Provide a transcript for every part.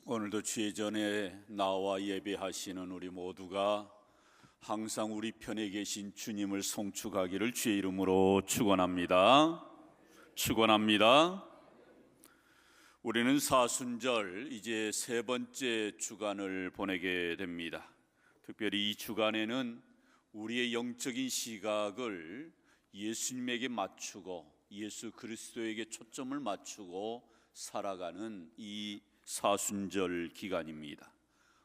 오늘도 주의 전에 나와 예배하시는 우리 모두가 항상 우리 편에 계신 주님을 송축하기를 주의 이름으로 축원합니다. 축원합니다. 우리는 사순절 이제 세 번째 주간을 보내게 됩니다. 특별히 이 주간에는 우리의 영적인 시각을 예수님에게 맞추고 예수 그리스도에게 초점을 맞추고 살아가는 이 사순절 기간입니다.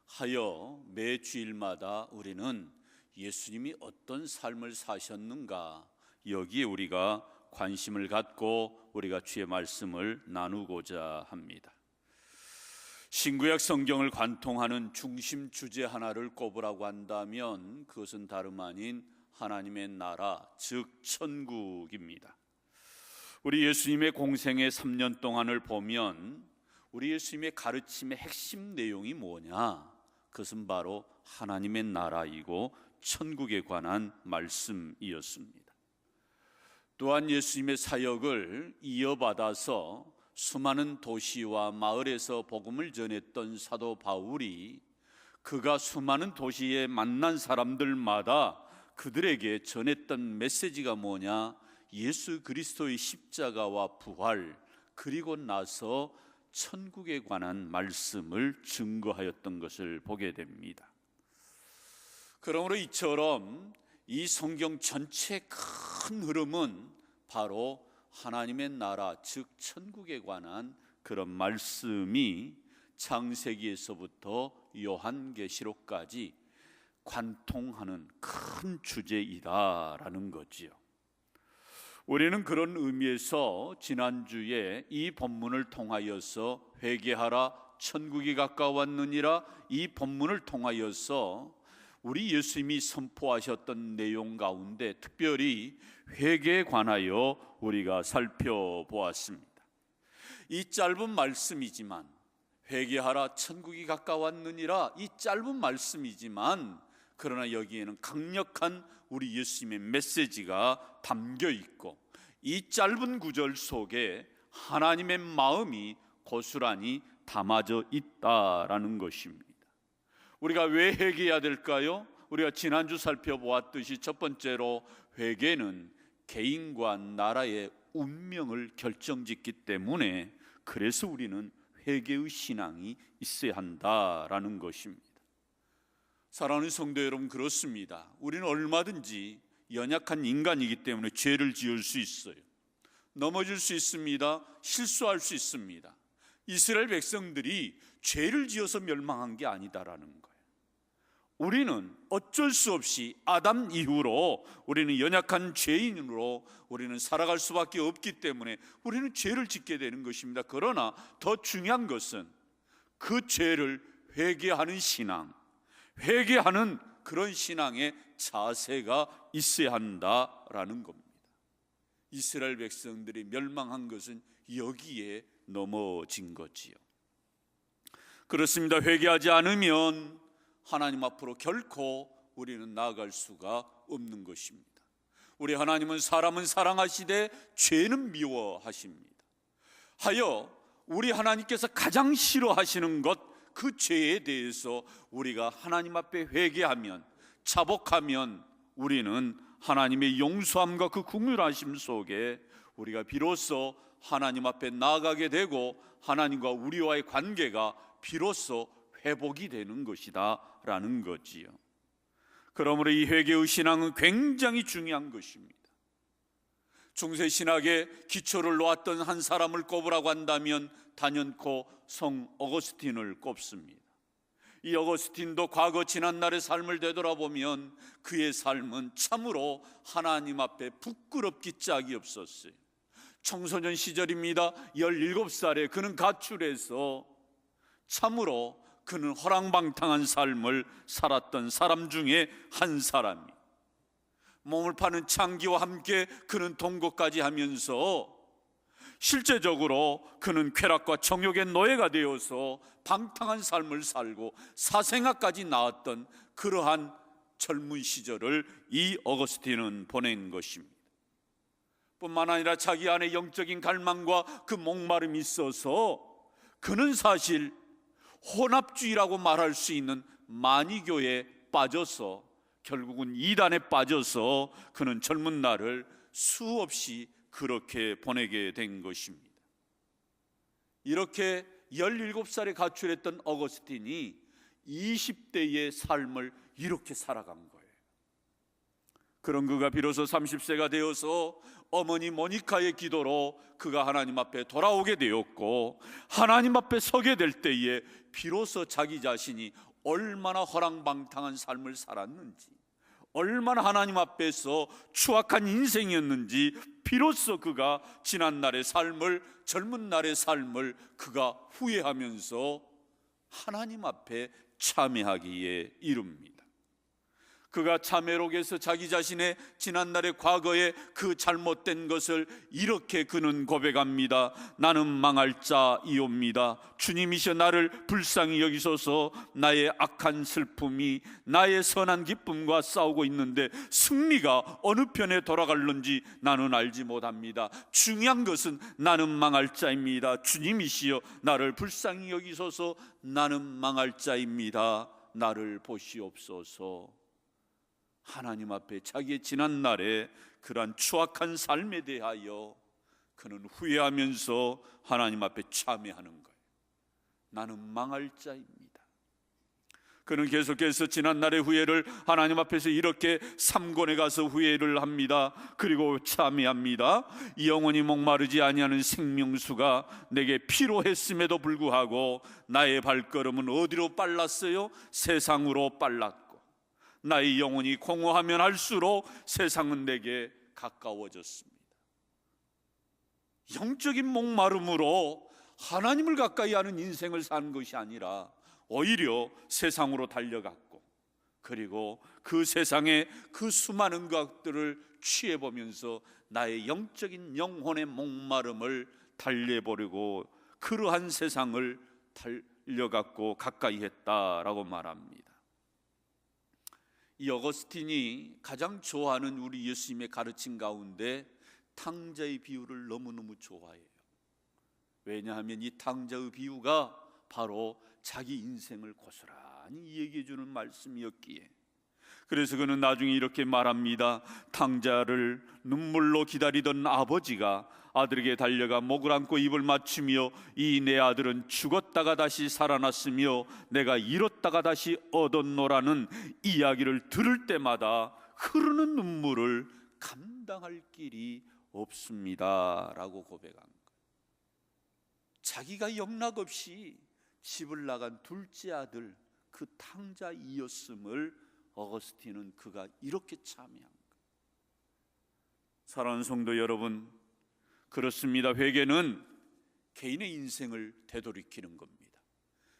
하여 매 주일마다 우리는 예수님이 어떤 삶을 사셨는가, 여기에 우리가 관심을 갖고 우리가 주의 말씀을 나누고자 합니다. 신구약 성경을 관통하는 중심 주제 하나를 꼽으라고 한다면 그것은 다름 아닌 하나님의 나라, 즉 천국입니다. 우리 예수님의 공생의 3년 동안을 보면 우리 예수님의 가르침의 핵심 내용이 뭐냐? 그것은 바로 하나님의 나라이고 천국에 관한 말씀이었습니다. 또한 예수님의 사역을 이어받아서 수많은 도시와 마을에서 복음을 전했던 사도 바울이 그가 수많은 도시에 만난 사람들마다 그들에게 전했던 메시지가 뭐냐? 예수 그리스도의 십자가와 부활, 그리고 나서 천국에 관한 말씀을 증거하였던 것을 보게 됩니다. 그러므로 이처럼 이 성경 전체 큰 흐름은 바로 하나님의 나라, 즉 천국에 관한 그런 말씀이 창세기에서부터 요한계시록까지 관통하는 큰 주제이다라는 거지요. 우리는 그런 의미에서 지난주에 이 본문을 통하여서 회개하라 천국이 가까웠느니라, 이 본문을 통하여서 우리 예수님이 선포하셨던 내용 가운데 특별히 회개에 관하여 우리가 살펴보았습니다. 이 짧은 말씀이지만, 회개하라 천국이 가까웠느니라, 이 짧은 말씀이지만 그러나 여기에는 강력한 우리 예수님의 메시지가 담겨 있고 이 짧은 구절 속에 하나님의 마음이 고스란히 담아져 있다라는 것입니다. 우리가 왜 회개해야 될까요? 우리가 지난주 살펴보았듯이 첫 번째로 회개는 개인과 나라의 운명을 결정짓기 때문에 그래서 우리는 회개의 신앙이 있어야 한다라는 것입니다. 사랑하는 성도 여러분, 그렇습니다. 우리는 얼마든지 연약한 인간이기 때문에 죄를 지을 수 있어요. 넘어질 수 있습니다. 실수할 수 있습니다. 이스라엘 백성들이 죄를 지어서 멸망한 게 아니다라는 거예요. 우리는 어쩔 수 없이 아담 이후로 우리는 연약한 죄인으로 우리는 살아갈 수밖에 없기 때문에 우리는 죄를 짓게 되는 것입니다. 그러나 더 중요한 것은 그 죄를 회개하는 신앙, 회개하는 그런 신앙의 자세가 있어야 한다라는 겁니다. 이스라엘 백성들이 멸망한 것은 여기에 넘어진 거지요. 그렇습니다. 회개하지 않으면 하나님 앞으로 결코 우리는 나아갈 수가 없는 것입니다. 우리 하나님은 사람은 사랑하시되 죄는 미워하십니다. 하여 우리 하나님께서 가장 싫어하시는 것, 그 죄에 대해서 우리가 하나님 앞에 회개하면, 자복하면 우리는 하나님의 용서함과 그 긍휼하심 속에 우리가 비로소 하나님 앞에 나아가게 되고 하나님과 우리와의 관계가 비로소 회복이 되는 것이다 라는 거지요. 그러므로 이 회개의 신앙은 굉장히 중요한 것입니다. 중세신학의 기초를 놓았던 한 사람을 꼽으라고 한다면 단연코 성 어거스틴을 꼽습니다. 이 어거스틴도 과거 지난날의 삶을 되돌아보면 그의 삶은 참으로 하나님 앞에 부끄럽기 짝이 없었어요. 청소년 시절입니다. 17살에 그는 가출해서 참으로 그는 허랑방탕한 삶을 살았던 사람 중에 한 사람이, 몸을 파는 창기와 함께 그는 동거까지 하면서 실제적으로 그는 쾌락과 정욕의 노예가 되어서 방탕한 삶을 살고 사생아까지 낳았던 그러한 젊은 시절을 이 어거스틴은 보낸 것입니다. 뿐만 아니라 자기 안에 영적인 갈망과 그 목마름이 있어서 그는 사실 혼합주의라고 말할 수 있는 만이교에 빠져서 결국은 이단에 빠져서 그는 젊은 날을 수없이 그렇게 보내게 된 것입니다. 이렇게 17살에 가출했던 어거스틴이 20대의 삶을 이렇게 살아간 거예요. 그런 그가 비로소 30세가 되어서 어머니 모니카의 기도로 그가 하나님 앞에 돌아오게 되었고, 하나님 앞에 서게 될 때에 비로소 자기 자신이 얼마나 허랑방탕한 삶을 살았는지, 얼마나 하나님 앞에서 추악한 인생이었는지 비로소 그가 지난날의 삶을, 젊은 날의 삶을 그가 후회하면서 하나님 앞에 참회하기에 이릅니다. 그가 참회록에서 자기 자신의 지난날의 과거의 그 잘못된 것을 이렇게 그는 고백합니다. 나는 망할 자이옵니다. 주님이셔 나를 불쌍히 여기소서. 나의 악한 슬픔이 나의 선한 기쁨과 싸우고 있는데 승리가 어느 편에 돌아갈는지 나는 알지 못합니다. 중요한 것은 나는 망할 자입니다. 주님이시여 나를 불쌍히 여기소서. 나는 망할 자입니다. 나를 보시옵소서. 하나님 앞에 자기의 지난날의 그러한 추악한 삶에 대하여 그는 후회하면서 하나님 앞에 참회하는 거예요. 나는 망할 자입니다. 그는 계속해서 지난날의 후회를 하나님 앞에서 이렇게 삼권에 가서 후회를 합니다. 그리고 참회합니다. 영원히 목마르지 아니하는 생명수가 내게 필요했음에도 불구하고 나의 발걸음은 어디로 빨랐어요? 세상으로 빨랐고, 나의 영혼이 공허하면 할수록 세상은 내게 가까워졌습니다. 영적인 목마름으로 하나님을 가까이 하는 인생을 사는 것이 아니라 오히려 세상으로 달려갔고, 그리고 그 세상의 그 수많은 것들을 취해보면서 나의 영적인 영혼의 목마름을 달래버리고 그러한 세상을 달려갔고 가까이 했다라고 말합니다. 이 어거스틴이 가장 좋아하는 우리 예수님의 가르침 가운데 탕자의 비유를 너무너무 좋아해요. 왜냐하면 이 탕자의 비유가 바로 자기 인생을 고스란히 얘기해 주는 말씀이었기에. 그래서 그는 나중에 이렇게 말합니다. 탕자를 눈물로 기다리던 아버지가 아들에게 달려가 목을 안고 입을 맞추며 이 내 아들은 죽었다가 다시 살아났으며 내가 잃었다가 다시 얻었노라는 이야기를 들을 때마다 흐르는 눈물을 감당할 길이 없습니다 라고 고백한 거예요. 자기가 영락없이 집을 나간 둘째 아들 그 탕자이었음을 어거스틴은 그가 이렇게 참여한 거예요. 사랑하는 성도 여러분, 그렇습니다. 회개는 개인의 인생을 되돌이키는 겁니다.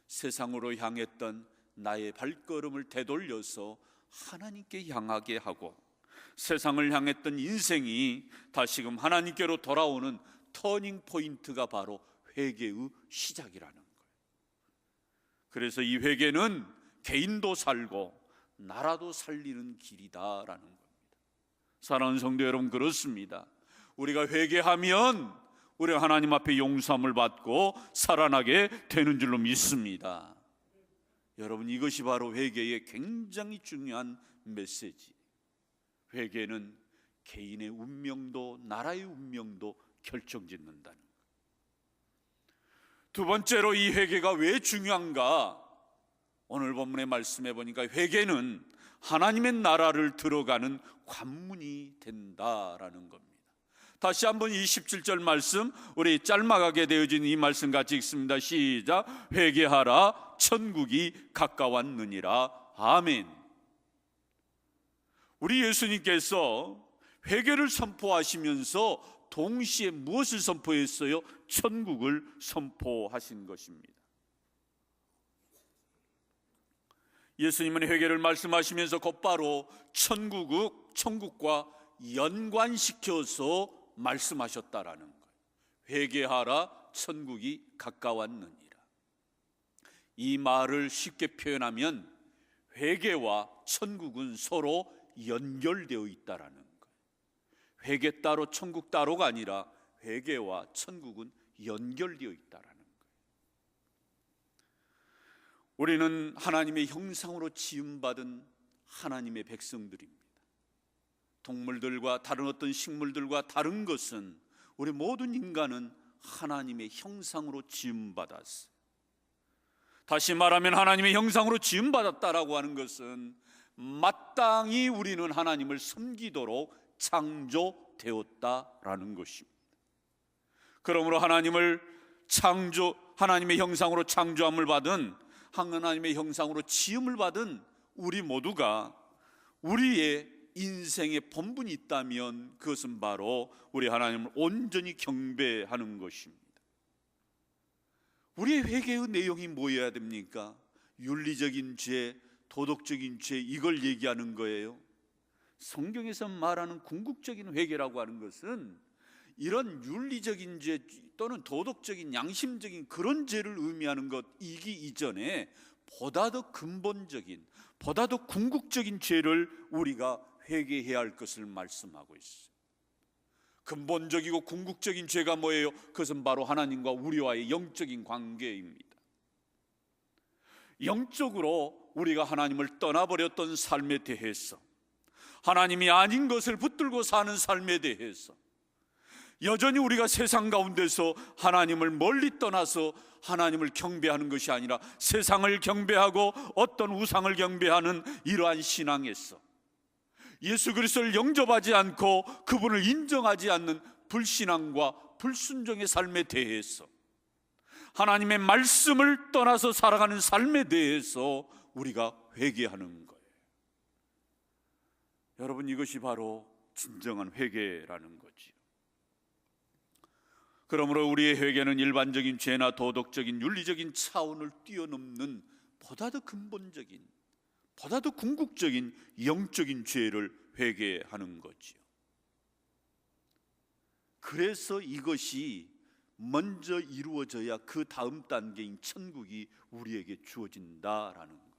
세상으로 향했던 나의 발걸음을 되돌려서 하나님께 향하게 하고, 세상을 향했던 인생이 다시금 하나님께로 돌아오는 터닝 포인트가 바로 회개의 시작이라는 거예요. 그래서 이 회개는 개인도 살고 나라도 살리는 길이다라는 겁니다. 사랑하는 성도 여러분, 그렇습니다. 우리가 회개하면 우리가 하나님 앞에 용서함을 받고 살아나게 되는 줄로 믿습니다. 여러분, 이것이 바로 회개의 굉장히 중요한 메시지. 회개는 개인의 운명도 나라의 운명도 결정짓는다는 것. 두 번째로 이 회개가 왜 중요한가? 오늘 본문의 말씀해 보니까 회개는 하나님의 나라를 들어가는 관문이 된다라는 겁니다. 다시 한번 27절 말씀, 우리 짤막하게 되어진 이 말씀 같이 읽습니다. 시작. 회개하라, 천국이 가까웠느니라. 아멘. 우리 예수님께서 회개를 선포하시면서 동시에 무엇을 선포했어요? 천국을 선포하신 것입니다. 예수님은 회개를 말씀하시면서 곧바로 천국과 연관시켜서 말씀하셨다라는 거예요. 회개하라, 천국이 가까웠느니라. 이 말을 쉽게 표현하면 회개와 천국은 서로 연결되어 있다라는 거예요. 회개 따로 천국 따로가 아니라 회개와 천국은 연결되어 있다라는 거예요. 우리는 하나님의 형상으로 지음받은 하나님의 백성들입니다. 동물들과 다른 어떤 식물들과 다른 것은 우리 모든 인간은 하나님의 형상으로 지음받았어요. 다시 말하면 하나님의 형상으로 지음받았다라고 하는 것은 마땅히 우리는 하나님을 섬기도록 창조되었다라는 것입니다. 그러므로 하나님의 형상으로 창조함을 받은, 하나님의 형상으로 지음을 받은 우리 모두가 우리의 인생의 본분이 있다면 그것은 바로 우리 하나님을 온전히 경배하는 것입니다. 우리의 회개의 내용이 뭐여야 됩니까? 윤리적인 죄, 도덕적인 죄, 이걸 얘기하는 거예요. 성경에서 말하는 궁극적인 회개라고 하는 것은 이런 윤리적인 죄 또는 도덕적인, 양심적인 그런 죄를 의미하는 것이기 이전에 보다 더 근본적인, 보다 더 궁극적인 죄를 우리가 회개해야 할 것을 말씀하고 있어요. 근본적이고 궁극적인 죄가 뭐예요? 그것은 바로 하나님과 우리와의 영적인 관계입니다. 영적으로 우리가 하나님을 떠나버렸던 삶에 대해서, 하나님이 아닌 것을 붙들고 사는 삶에 대해서, 여전히 우리가 세상 가운데서 하나님을 멀리 떠나서 하나님을 경배하는 것이 아니라 세상을 경배하고 어떤 우상을 경배하는 이러한 신앙에서 예수 그리스도를 영접하지 않고 그분을 인정하지 않는 불신앙과 불순종의 삶에 대해서, 하나님의 말씀을 떠나서 살아가는 삶에 대해서 우리가 회개하는 거예요. 여러분, 이것이 바로 진정한 회개라는 거지요. 그러므로 우리의 회개는 일반적인 죄나 도덕적인 윤리적인 차원을 뛰어넘는 보다 더 근본적인, 보다 더 궁극적인 영적인 죄를 회개하는 거지요. 그래서 이것이 먼저 이루어져야 그 다음 단계인 천국이 우리에게 주어진다라는 거예요.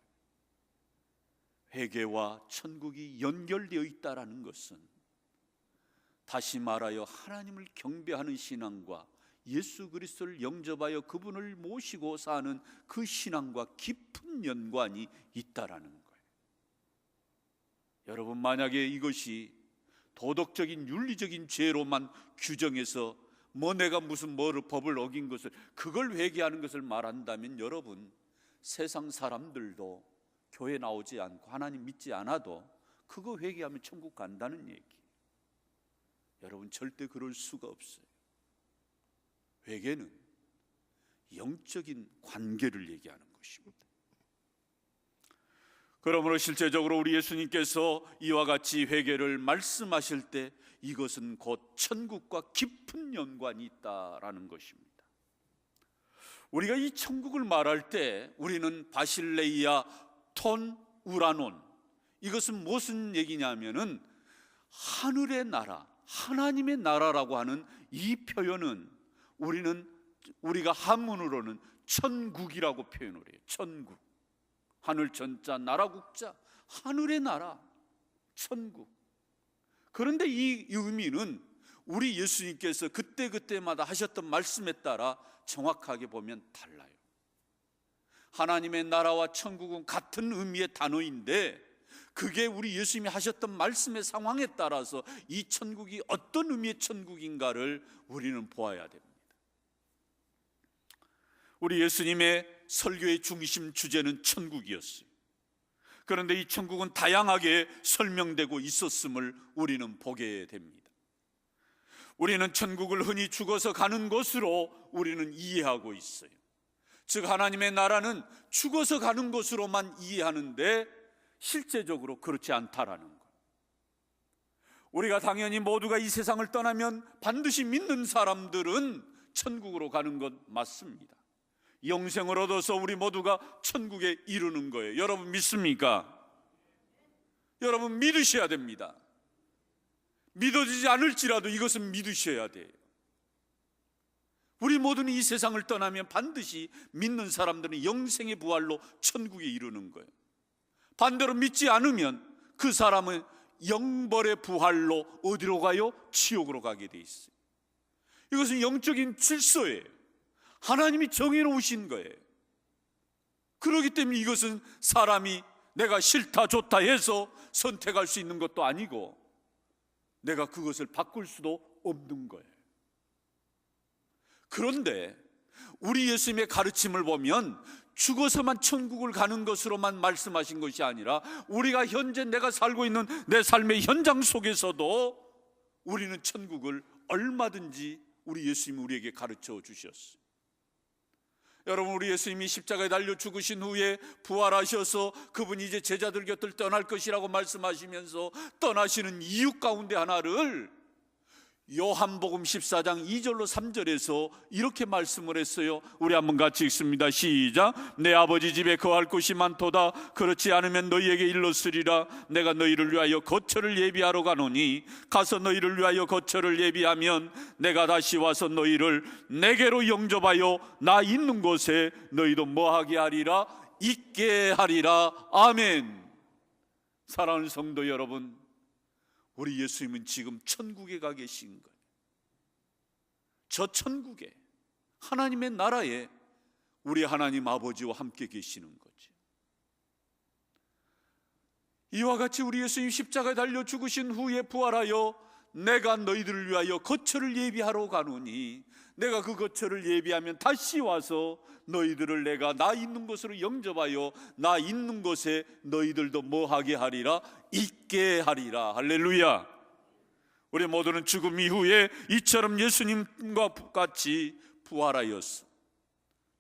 회개와 천국이 연결되어 있다라는 것은 다시 말하여 하나님을 경배하는 신앙과 예수 그리스도를 영접하여 그분을 모시고 사는 그 신앙과 깊은 연관이 있다라는 거예요. 여러분, 만약에 이것이 도덕적인 윤리적인 죄로만 규정해서 내가 무슨 법을 어긴 것을, 그걸 회개하는 것을 말한다면 여러분, 세상 사람들도 교회 나오지 않고 하나님 믿지 않아도 그거 회개하면 천국 간다는 얘기. 여러분, 절대 그럴 수가 없어요. 회개는 영적인 관계를 얘기하는 것입니다. 그러므로 실제적으로 우리 예수님께서 이와 같이 회개를 말씀하실 때 이것은 곧 천국과 깊은 연관이 있다라는 것입니다. 우리가 이 천국을 말할 때 우리는 바실레이아 톤 우라논, 이것은 무슨 얘기냐면은 하늘의 나라, 하나님의 나라라고 하는 이 표현은 우리가 한문으로는 천국이라고 표현을 해요. 천국, 하늘 천자, 나라 국자, 하늘의 나라, 천국. 그런데 이 의미는 우리 예수님께서 그때마다 하셨던 말씀에 따라 정확하게 보면 달라요. 하나님의 나라와 천국은 같은 의미의 단어인데 그게 우리 예수님이 하셨던 말씀의 상황에 따라서 이 천국이 어떤 의미의 천국인가를 우리는 보아야 됩니다. 우리 예수님의 설교의 중심 주제는 천국이었어요. 그런데 이 천국은 다양하게 설명되고 있었음을 우리는 보게 됩니다. 우리는 천국을 흔히 죽어서 가는 것으로 우리는 이해하고 있어요. 즉 하나님의 나라는 죽어서 가는 것으로만 이해하는데 실제적으로 그렇지 않다라는 것. 우리가 당연히 모두가 이 세상을 떠나면 반드시 믿는 사람들은 천국으로 가는 것 맞습니다. 영생을 얻어서 우리 모두가 천국에 이르는 거예요. 여러분 믿습니까? 여러분 믿으셔야 됩니다. 믿어지지 않을지라도 이것은 믿으셔야 돼요. 우리 모두는 이 세상을 떠나면 반드시 믿는 사람들은 영생의 부활로 천국에 이르는 거예요. 반대로 믿지 않으면 그 사람은 영벌의 부활로 어디로 가요? 지옥으로 가게 돼 있어요. 이것은 영적인 질서예요. 하나님이 정해놓으신 거예요. 그렇기 때문에 이것은 사람이 내가 싫다 좋다 해서 선택할 수 있는 것도 아니고 내가 그것을 바꿀 수도 없는 거예요. 그런데 우리 예수님의 가르침을 보면 죽어서만 천국을 가는 것으로만 말씀하신 것이 아니라 우리가 현재 내가 살고 있는 내 삶의 현장 속에서도 우리는 천국을 얼마든지 우리 예수님이 우리에게 가르쳐 주셨어요. 여러분, 우리 예수님이 십자가에 달려 죽으신 후에 부활하셔서 그분이 이제 제자들 곁을 떠날 것이라고 말씀하시면서 떠나시는 이유 가운데 하나를 요한복음 14장 2절로 3절에서 이렇게 말씀을 했어요. 우리 한번 같이 읽습니다. 시작. 내 아버지 집에 거할 곳이 많도다. 그렇지 않으면 너희에게 일렀으리라. 내가 너희를 위하여 거처를 예비하러 가노니 가서 너희를 위하여 거처를 예비하면 내가 다시 와서 너희를 내게로 영접하여 나 있는 곳에 너희도 뭐하게 하리라? 있게 하리라. 아멘. 사랑하는 성도 여러분, 우리 예수님은 지금 천국에 가 계신 거예요. 저 천국에, 하나님의 나라에 우리 하나님 아버지와 함께 계시는 거죠. 이와 같이 우리 예수님 십자가에 달려 죽으신 후에 부활하여 내가 너희들을 위하여 거처를 예비하러 가노니 내가 그 거처를 예비하면 다시 와서 너희들을 내가 나 있는 곳으로 영접하여 나 있는 곳에 너희들도 뭐하게 하리라? 있게 하리라. 할렐루야. 우리 모두는 죽음 이후에 이처럼 예수님과 같이 부활하였어.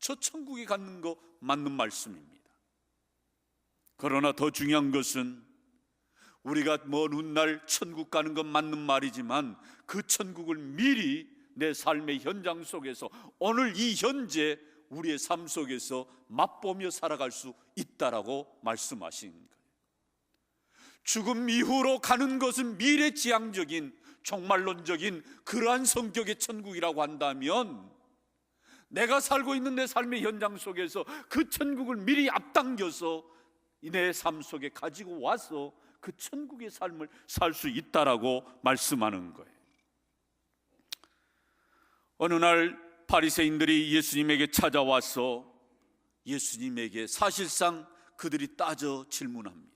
저 천국에 갖는 거 맞는 말씀입니다. 그러나 더 중요한 것은 우리가 먼 훗날 천국 가는 건 맞는 말이지만 그 천국을 미리 내 삶의 현장 속에서 오늘 이 현재 우리의 삶 속에서 맛보며 살아갈 수 있다라고 말씀하신 거예요. 죽음 이후로 가는 것은 미래지향적인 종말론적인 그러한 성격의 천국이라고 한다면 내가 살고 있는 내 삶의 현장 속에서 그 천국을 미리 앞당겨서 내 삶 속에 가지고 와서 그 천국의 삶을 살 수 있다라고 말씀하는 거예요. 어느 날 바리새인들이 예수님에게 찾아와서 예수님에게 사실상 그들이 따져 질문합니다.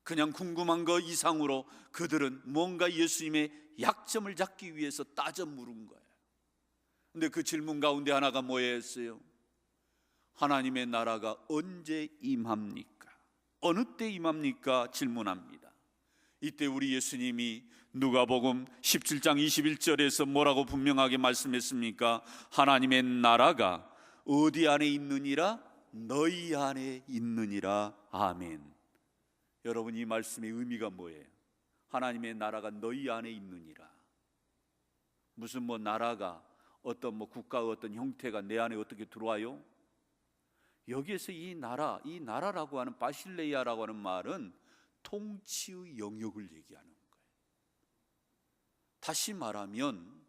그냥 궁금한 거 이상으로 그들은 뭔가 예수님의 약점을 잡기 위해서 따져 물은 거예요. 근데 그 질문 가운데 하나가 뭐였어요? 하나님의 나라가 언제 임합니까? 어느 때 임합니까? 질문합니다. 이때 우리 예수님이 누가복음 17장 21절에서 뭐라고 분명하게 말씀했습니까? 하나님의 나라가 어디 안에 있느니라? 너희 안에 있느니라. 아멘. 여러분, 이 말씀의 의미가 뭐예요? 하나님의 나라가 너희 안에 있느니라. 무슨 나라가 어떤 국가의 어떤 형태가 내 안에 어떻게 들어와요? 여기에서 이 나라라고 하는 바실레이아라고 하는 말은 통치의 영역을 얘기하는 거예요. 다시 말하면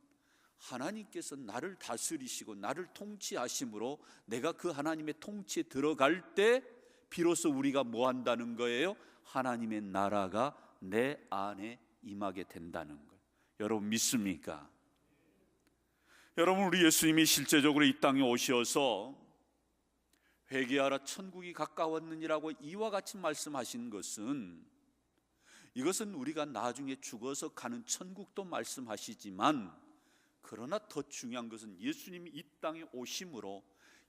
하나님께서 나를 다스리시고 나를 통치하심으로 내가 그 하나님의 통치에 들어갈 때 비로소 우리가 뭐 한다는 거예요? 하나님의 나라가 내 안에 임하게 된다는 거예요. 여러분 믿습니까? 여러분, 우리 예수님이 실제적으로 이 땅에 오셔서 회개하라 천국이 가까웠느니라고 이와 같이 말씀하신 것은, 이것은 우리가 나중에 죽어서 가는 천국도 말씀하시지만, 그러나 더 중요한 것은 예수님이 이 땅에 오심으로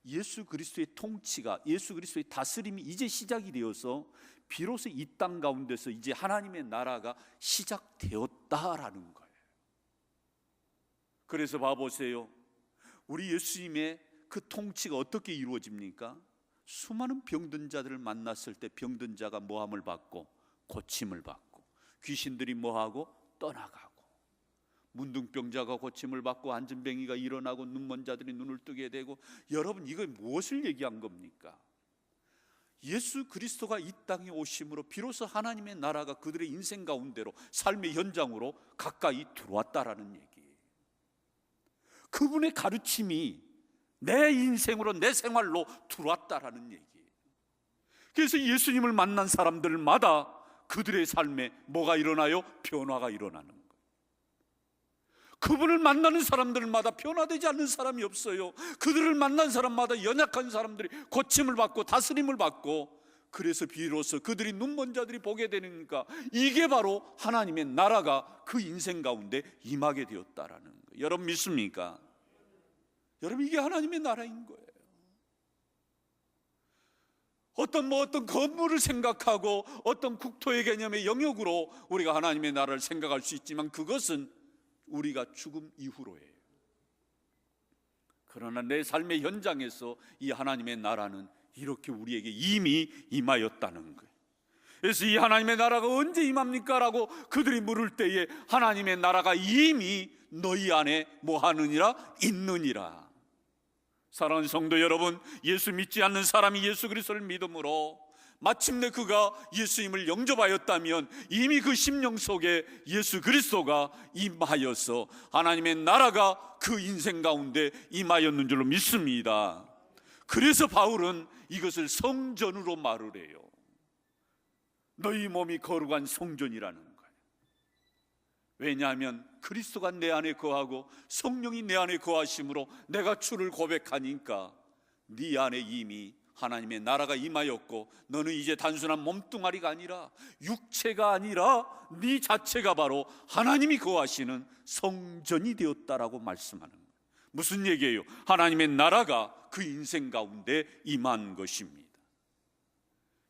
예수 그리스도의 통치가, 예수 그리스도의 다스림이 이제 시작이 되어서 비로소 이 땅 가운데서 이제 하나님의 나라가 시작되었다라는 거예요. 그래서 봐보세요. 우리 예수님의 그 통치가 어떻게 이루어집니까? 수많은 병든 자들을 만났을 때 병든 자가 모함을 받고 고침을 받고, 귀신들이 뭐하고 떠나가고, 문둥병자가 고침을 받고 안진뱅이가 일어나고 눈먼 자들이 눈을 뜨게 되고. 여러분, 이거 무엇을 얘기한 겁니까? 예수 그리스도가 이 땅에 오심으로 비로소 하나님의 나라가 그들의 인생 가운데로, 삶의 현장으로 가까이 들어왔다라는 얘기예요. 그분의 가르침이 내 인생으로, 내 생활로 들어왔다라는 얘기예요. 그래서 예수님을 만난 사람들마다 그들의 삶에 뭐가 일어나요? 변화가 일어나는 거예요. 그분을 만나는 사람들마다 변화되지 않는 사람이 없어요. 그들을 만난 사람마다 연약한 사람들이 고침을 받고 다스림을 받고, 그래서 비로소 그들이 눈먼 자들이 보게 되니까 이게 바로 하나님의 나라가 그 인생 가운데 임하게 되었다라는 거예요. 여러분 믿습니까? 여러분, 이게 하나님의 나라인 거예요. 어떤 건물을 생각하고 어떤 국토의 개념의 영역으로 우리가 하나님의 나라를 생각할 수 있지만 그것은 우리가 죽음 이후로예요. 그러나 내 삶의 현장에서 이 하나님의 나라는 이렇게 우리에게 이미 임하였다는 거예요. 그래서 이 하나님의 나라가 언제 임합니까? 라고 그들이 물을 때에 하나님의 나라가 이미 너희 안에 뭐 하느니라? 있느니라. 사랑하는 성도 여러분, 예수 믿지 않는 사람이 예수 그리스도를 믿음으로 마침내 그가 예수님을 영접하였다면 이미 그 심령 속에 예수 그리스도가 임하여서 하나님의 나라가 그 인생 가운데 임하였는 줄로 믿습니다. 그래서 바울은 이것을 성전으로 말을 해요. 너희 몸이 거룩한 성전이라는 거예요. 왜냐하면 그리스도가 내 안에 거하고 성령이 내 안에 거하심으로 내가 주를 고백하니까 네 안에 이미 하나님의 나라가 임하였고, 너는 이제 단순한 몸뚱아리가 아니라 육체가 아니라 네 자체가 바로 하나님이 거하시는 성전이 되었다라고 말씀하는 거예요. 무슨 얘기예요? 하나님의 나라가 그 인생 가운데 임한 것입니다.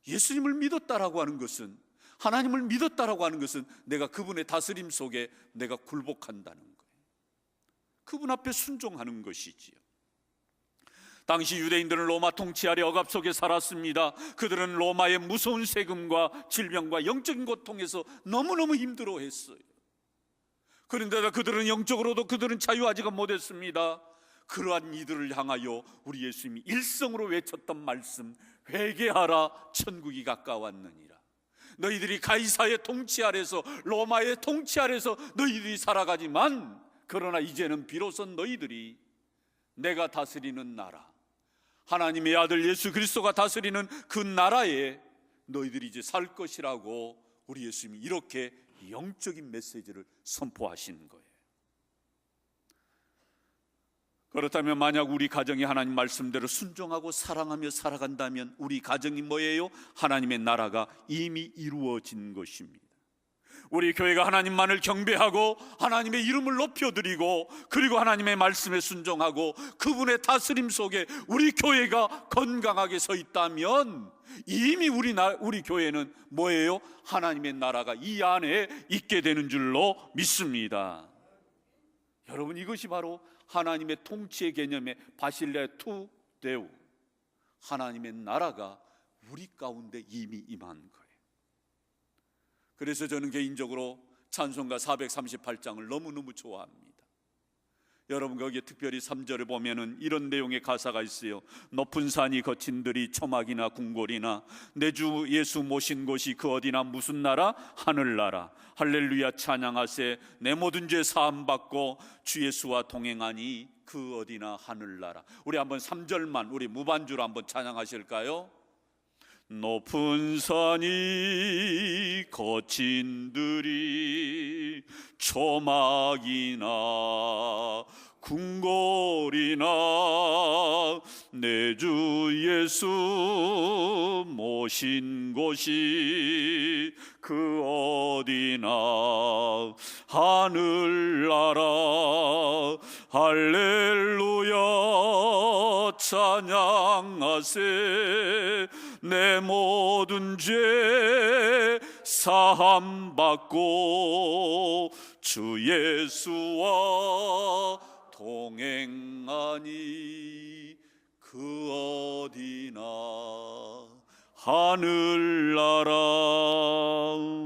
예수님을 믿었다라고 하는 것은, 하나님을 믿었다라고 하는 것은 내가 그분의 다스림 속에 내가 굴복한다는 거예요. 그분 앞에 순종하는 것이지요. 당시 유대인들은 로마 통치 아래 억압 속에 살았습니다. 그들은 로마의 무서운 세금과 질병과 영적인 고통에서 너무너무 힘들어했어요. 그런데다 그들은 영적으로도 그들은 자유하지가 못했습니다. 그러한 이들을 향하여 우리 예수님이 일성으로 외쳤던 말씀, 회개하라, 천국이 가까웠느니라. 너희들이 가이사의 통치 아래서, 로마의 통치 아래서 너희들이 살아가지만, 그러나 이제는 비로소 너희들이 내가 다스리는 나라, 하나님의 아들 예수 그리스도가 다스리는 그 나라에 너희들이 이제 살 것이라고 우리 예수님이 이렇게 영적인 메시지를 선포하시는 거예요. 그렇다면 만약 우리 가정이 하나님 말씀대로 순종하고 사랑하며 살아간다면 우리 가정이 뭐예요? 하나님의 나라가 이미 이루어진 것입니다. 우리 교회가 하나님만을 경배하고 하나님의 이름을 높여드리고, 그리고 하나님의 말씀에 순종하고 그분의 다스림 속에 우리 교회가 건강하게 서 있다면 이미 우리 교회는 뭐예요? 하나님의 나라가 이 안에 있게 되는 줄로 믿습니다. 여러분, 이것이 바로 하나님의 통치의 개념의 바실레 투 데우, 하나님의 나라가 우리 가운데 이미 임한 거예요. 그래서 저는 개인적으로 찬송가 438장을 너무너무 좋아합니다. 여러분, 거기에 특별히 3절을 보면은 이런 내용의 가사가 있어요. 높은 산이 거친 들이 초막이나 궁궐이나 내 주 예수 모신 곳이 그 어디나 무슨 나라? 하늘나라. 할렐루야 찬양하세. 내 모든 죄 사함 받고 주 예수와 동행하니 그 어디나 하늘나라. 우리 한번 3절만 우리 무반주로 한번 찬양하실까요? 높은 산이 거친 들이 초막이나 궁궐이나 내 주 예수 모신 곳이 그 어디나 하늘나라. 할렐루야 찬양하세. 내 모든 죄 사함 받고 주 예수와 동행하니 그 어디나 하늘나라.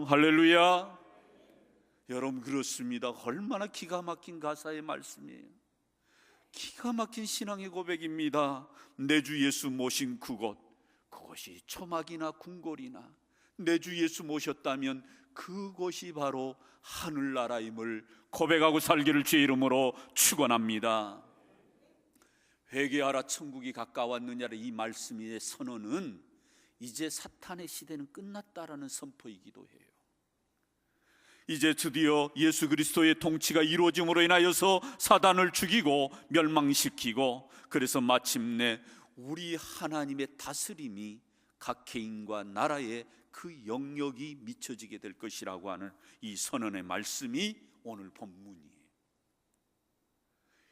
할렐루야. 여러분, 그렇습니다. 얼마나 기가 막힌 가사의 말씀이에요. 기가 막힌 신앙의 고백입니다. 내 주 예수 모신 그곳, 그것이 초막이나 궁궐이나 내 주 예수 모셨다면 그곳이 바로 하늘나라임을 고백하고 살기를 주의 이름으로 축원합니다. 회개하라 천국이 가까웠느냐의 이 말씀의 선언은 이제 사탄의 시대는 끝났다라는 선포이기도 해요. 이제 드디어 예수 그리스도의 통치가 이루어짐으로 인하여서 사단을 죽이고 멸망시키고, 그래서 마침내 우리 하나님의 다스림이 각 개인과 나라에 그 영역이 미쳐지게 될 것이라고 하는 이 선언의 말씀이 오늘 본문이에요.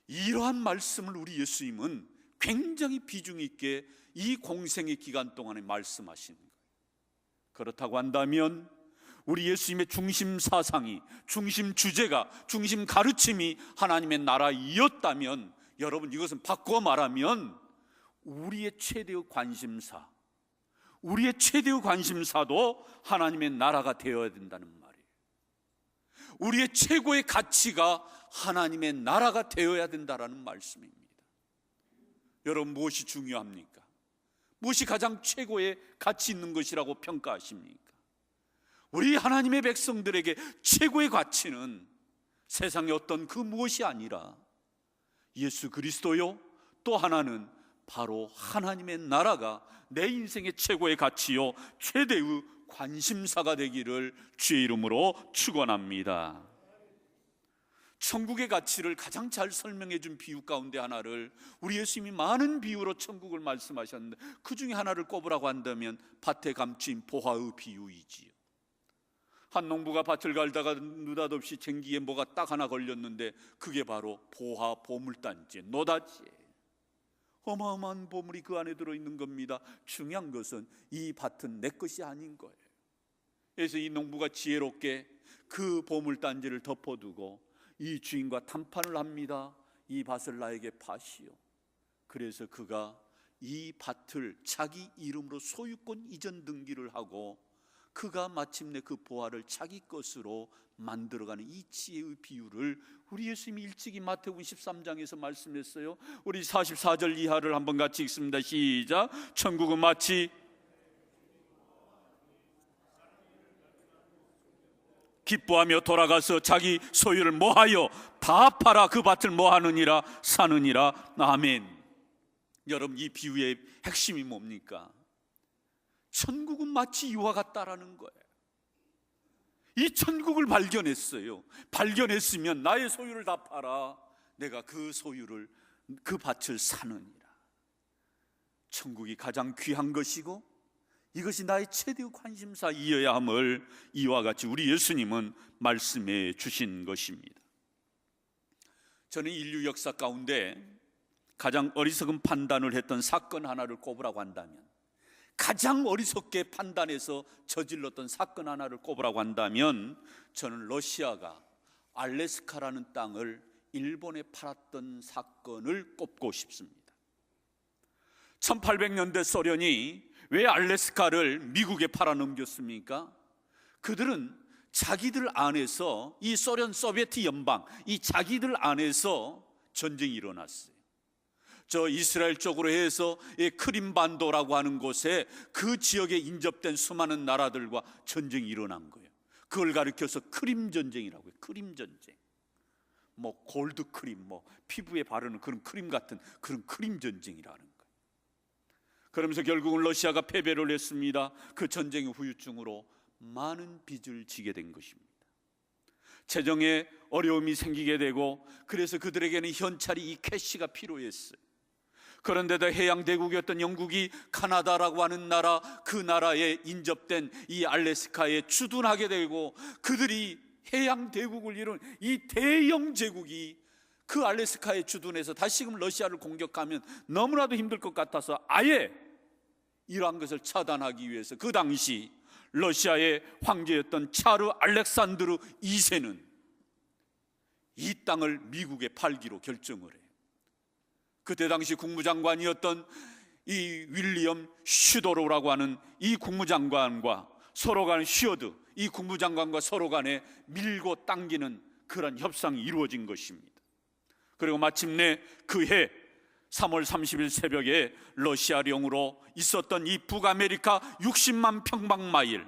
이러한 말씀을 우리 예수님은 굉장히 비중 있게 이 공생의 기간 동안에 말씀하시는 거예요. 그렇다고 한다면 우리 예수님의 중심 사상이, 중심 주제가, 중심 가르침이 하나님의 나라이었다면, 여러분 이것은 바꿔 말하면 우리의 최대의 관심사, 우리의 최대의 관심사도 하나님의 나라가 되어야 된다는 말이에요. 우리의 최고의 가치가 하나님의 나라가 되어야 된다는 말씀입니다. 여러분 무엇이 중요합니까? 무엇이 가장 최고의 가치 있는 것이라고 평가하십니까? 우리 하나님의 백성들에게 최고의 가치는 세상의 어떤 그 무엇이 아니라 예수 그리스도요, 또 하나는 바로 하나님의 나라가 내 인생의 최고의 가치요, 최대의 관심사가 되기를 주의 이름으로 축원합니다. 천국의 가치를 가장 잘 설명해 준 비유 가운데 하나를, 우리 예수님이 많은 비유로 천국을 말씀하셨는데 그 중에 하나를 꼽으라고 한다면 밭에 감춘 보화의 비유이지요. 한 농부가 밭을 갈다가 느닷없이 쟁기에 뭐가 딱 하나 걸렸는데 그게 바로 보화 보물단지, 노다지예요. 어마어마한 보물이 그 안에 들어있는 겁니다. 중요한 것은 이 밭은 내 것이 아닌 거예요. 그래서 이 농부가 지혜롭게 그 보물단지를 덮어두고 이 주인과談判을 합니다. 이 밭을 나에게 파시오. 그래서 그가 이 밭을 자기 이름으로 소유권 이전 등기를 하고 그가 마침내 그 보화를 자기 것으로 만들어가는 이 지혜의 비유를 우리 예수님이 일찍이 마태복음 13장에서 말씀했어요. 우리 44절 이하를 한번 같이 읽습니다. 시작. 천국은 마치 기뻐하며 돌아가서 자기 소유를 뭐하여 다 팔아 그 밭을 뭐하느니라 사느니라. 아멘. 여러분 이 비유의 핵심이 뭡니까? 천국은 마치 이와 같다라는 거예요. 이 천국을 발견했어요. 발견했으면 나의 소유를 다 팔아 내가 그 소유를, 그 밭을 사느니라. 천국이 가장 귀한 것이고 이것이 나의 최대의 관심사이어야 함을 이와 같이 우리 예수님은 말씀해 주신 것입니다. 저는 인류 역사 가운데 가장 어리석은 판단을 했던 사건 하나를 꼽으라고 한다면, 가장 어리석게 판단해서 저질렀던 사건 하나를 꼽으라고 한다면 저는 러시아가 알래스카라는 땅을 일본에 팔았던 사건을 꼽고 싶습니다. 1800년대 소련이 왜 알래스카를 미국에 팔아넘겼습니까? 그들은 자기들 안에서, 이 소련 소비에트 연방, 이 자기들 안에서 전쟁이 일어났어요. 저 이스라엘 쪽으로 해서 크림반도라고 하는 곳에 그 지역에 인접된 수많은 나라들과 전쟁이 일어난 거예요. 그걸 가리켜서 크림 전쟁이라고 해요. 크림 전쟁. 뭐 골드 크림, 뭐 피부에 바르는 그런 크림 같은 그런 크림 전쟁이라는 거예요. 그러면서 결국은 러시아가 패배를 했습니다. 그 전쟁의 후유증으로 많은 빚을 지게 된 것입니다. 재정에 어려움이 생기게 되고, 그래서 그들에게는 현찰이, 이 캐시가 필요했어요. 그런데도 해양대국이었던 영국이 카나다라고 하는 나라, 그 나라에 인접된 이 알래스카에 주둔하게 되고, 그들이 해양대국을 이룬 이 대영 제국이 그 알래스카에 주둔해서 다시금 러시아를 공격하면 너무나도 힘들 것 같아서 아예 이러한 것을 차단하기 위해서 그 당시 러시아의 황제였던 차르 알렉산드르 2세는 이 땅을 미국에 팔기로 결정을 해요. 그때 당시 국무장관이었던 이 윌리엄 슈도로라고 하는 이 국무장관과 서로 간 슈어드, 이 국무장관과 서로 간에 밀고 당기는 그런 협상이 이루어진 것입니다. 그리고 마침내 그해 3월 30일 새벽에 러시아령으로 있었던 이 북아메리카 60만 평방마일,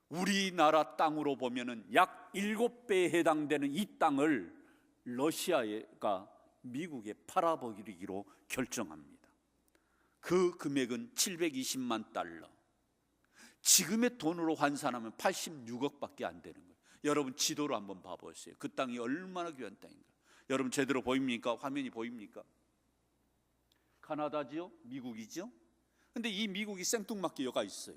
우리나라 땅으로 보면은 약 7배에 해당되는 이 땅을 러시아가 미국에 팔아버리기로 결정합니다. 그 금액은 720만 달러, 지금의 돈으로 환산하면 86억밖에 안 되는 거예요. 여러분 지도로 한번 봐보세요. 그 땅이 얼마나 귀한 땅인가. 여러분 제대로 보입니까? 화면이 보입니까? 카나다지요? 미국이죠? 근데 이 미국이 생뚱맞게 여가 있어요.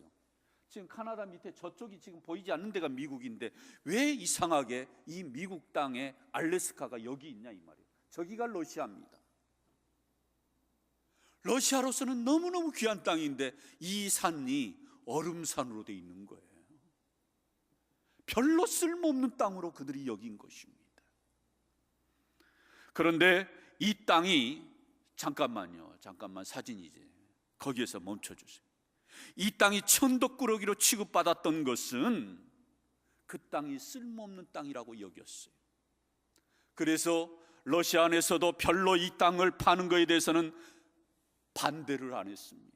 지금 카나다 밑에 저쪽이 지금 보이지 않는 데가 미국인데 왜 이상하게 이 미국 땅에 알래스카가 여기 있냐 이 말이에요. 저기가 러시아입니다. 러시아로서는 너무너무 귀한 땅인데 이 산이 얼음산으로 돼 있는 거예요. 별로 쓸모없는 땅으로 그들이 여긴 것입니다. 그런데 이 땅이 잠깐만 사진이지. 거기에서 멈춰주세요. 이 땅이 천덕꾸러기로 취급받았던 것은 그 땅이 쓸모없는 땅이라고 여겼어요. 그래서 러시아 안에서도 별로 이 땅을 파는 것에 대해서는 반대를 안 했습니다.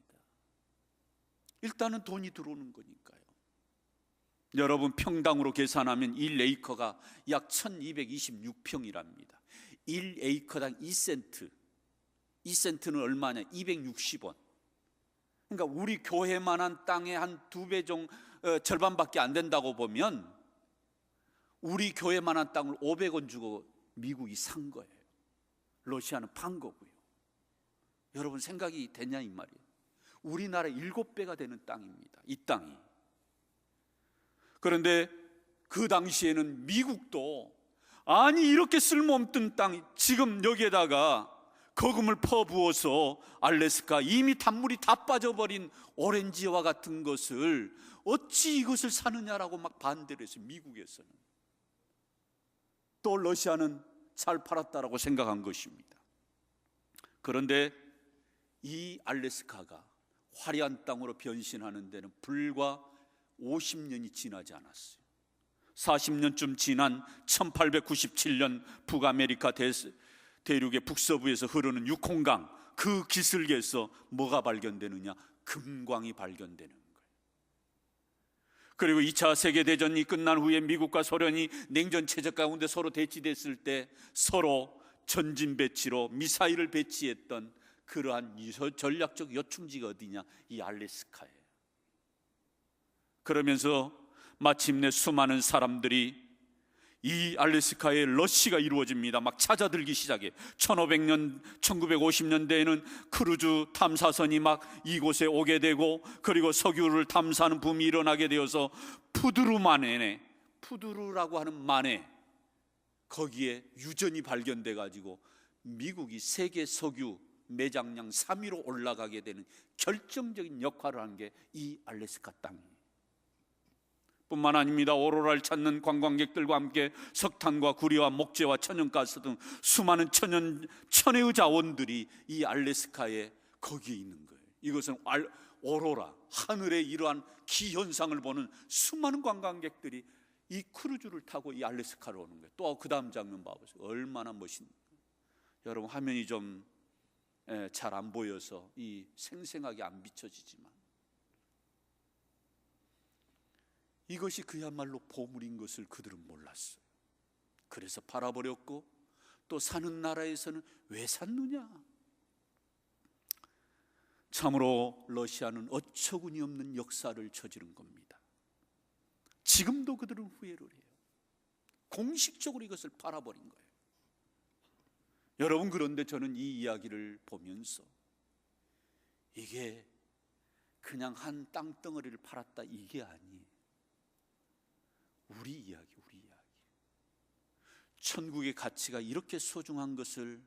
일단은 돈이 들어오는 거니까요. 여러분 평당으로 계산하면 1에이커가 약 1226평이랍니다. 1에이커당 2센트. 2센트는 얼마냐? 260원. 그러니까 우리 교회만한 땅의 한 2배 정도, 절반밖에 안 된다고 보면 우리 교회만한 땅을 500원 주고 미국이 산 거예요. 러시아는 판 거고요. 여러분 생각이 되냐 이 말이에요. 우리나라 7배가 되는 땅입니다. 이 땅이. 그런데 그 당시에는 미국도 아니 이렇게 쓸모없던 땅 지금 여기에다가 거금을 퍼부어서 알래스카 이미 단물이 다 빠져버린 오렌지와 같은 것을 어찌 이것을 사느냐라고 막 반대를 했어요. 미국에서는. 또 러시아는 잘 팔았다라고 생각한 것입니다. 그런데 이 알래스카가 화려한 땅으로 변신하는 데는 불과 50년이 지나지 않았어요. 40년쯤 지난 1897년 북아메리카 대륙의 북서부에서 흐르는 유콩강 그 기슭에서 뭐가 발견되느냐? 금광이 발견되는 거예요. 그리고 2차 세계대전이 끝난 후에 미국과 소련이 냉전체제 가운데 서로 대치됐을 때 서로 전진 배치로 미사일을 배치했던 그러한 전략적 요충지가 어디냐? 이 알래스카예요. 그러면서 마침내 수많은 사람들이 이 알래스카에 러시가 이루어집니다. 막 찾아들기 시작해. 1500년, 1950년대에는 크루즈 탐사선이 막 이곳에 오게 되고 그리고 석유를 탐사하는 붐이 일어나게 되어서 푸두루라고 하는 만에 거기에 유전이 발견돼 가지고 미국이 세계 석유 매장량 3위로 올라가게 되는 결정적인 역할을 한 게 이 알래스카 땅이에요. 뿐만 아닙니다. 오로라를 찾는 관광객들과 함께 석탄과 구리와 목재와 천연가스 등 수많은 천혜의 자원들이 이 알래스카에 거기에 있는 거예요. 이것은 오로라, 하늘의 이러한 기현상을 보는 수많은 관광객들이 이 크루즈를 타고 이 알래스카로 오는 거예요. 또 그 다음 장면 봐보세요. 얼마나 멋있는가. 여러분 화면이 좀 잘 안 보여서 이 생생하게 안 비춰지지만 이것이 그야말로 보물인 것을 그들은 몰랐어요. 그래서 팔아버렸고 또 사는 나라에서는 왜 샀느냐? 참으로 러시아는 어처구니 없는 역사를 저지른 겁니다. 지금도 그들은 후회를 해요. 공식적으로 이것을 팔아버린 거예요. 여러분 그런데 저는 이 이야기를 보면서 이게 그냥 한 땅덩어리를 팔았다 이게 아니에요. 우리 이야기. 천국의 가치가 이렇게 소중한 것을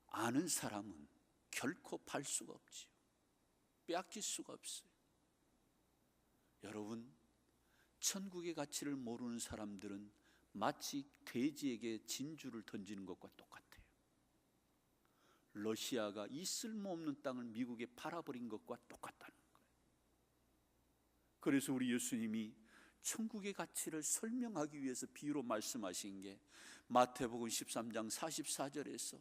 아는 사람은 결코 팔 수가 없지요. 빼앗길 수가 없어요. 여러분, 천국의 가치를 모르는 사람들은 마치 돼지에게 진주를 던지는 것과 똑같아요. 러시아가 이 쓸모없는 땅을 미국에 팔아버린 것과 똑같다는 거예요. 그래서 우리 예수님이 천국의 가치를 설명하기 위해서 비유로 말씀하신 게 마태복음 13장 44절에서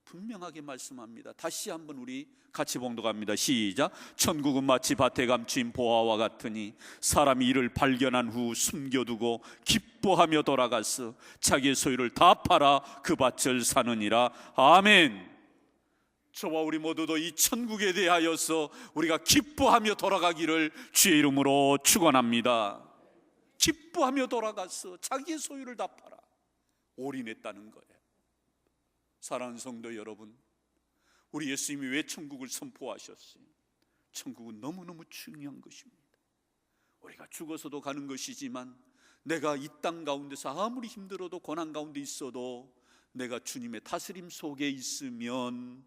분명하게 말씀합니다. 다시 한번 우리 같이 봉독합니다. 시작. 천국은 마치 밭에 감춘 보화와 같으니 사람이 이를 발견한 후 숨겨두고 기뻐하며 돌아가서 자기의 소유를 다 팔아 그 밭을 사느니라. 아멘. 저와 우리 모두도 이 천국에 대하여서 우리가 기뻐하며 돌아가기를 주의 이름으로 축원합니다. 기뻐하며 돌아가서 자기의 소유를 다 팔아 올인했다는 거예요. 사랑하는 성도 여러분, 우리 예수님이 왜 천국을 선포하셨어요? 천국은 너무너무 중요한 것입니다. 우리가 죽어서도 가는 것이지만 내가 이 땅 가운데서 아무리 힘들어도 고난 가운데 있어도 내가 주님의 다스림 속에 있으면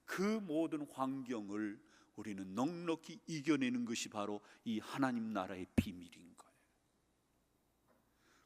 그 모든 환경을 우리는 넉넉히 이겨내는 것이 바로 이 하나님 나라의 비밀인 거예요.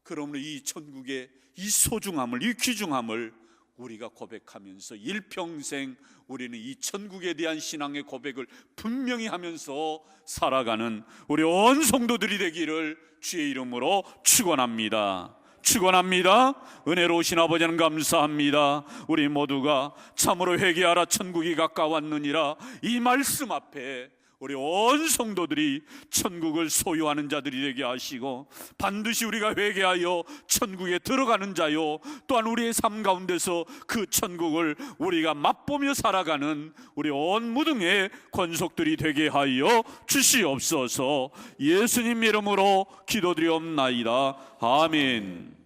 그러므로 이 천국의 이 소중함을, 이 귀중함을 우리가 고백하면서 일평생 우리는 이 천국에 대한 신앙의 고백을 분명히 하면서 살아가는 우리 온 성도들이 되기를 주의 이름으로 축원합니다. 축원합니다. 은혜로우신 아버지는 감사합니다. 우리 모두가 참으로 회개하라 천국이 가까웠느니라 이 말씀 앞에 우리 온 성도들이 천국을 소유하는 자들이 되게 하시고 반드시 우리가 회개하여 천국에 들어가는 자요, 또한 우리의 삶 가운데서 그 천국을 우리가 맛보며 살아가는 우리 온 무등의 권속들이 되게 하여 주시옵소서. 예수님 이름으로 기도드리옵나이다. 아멘.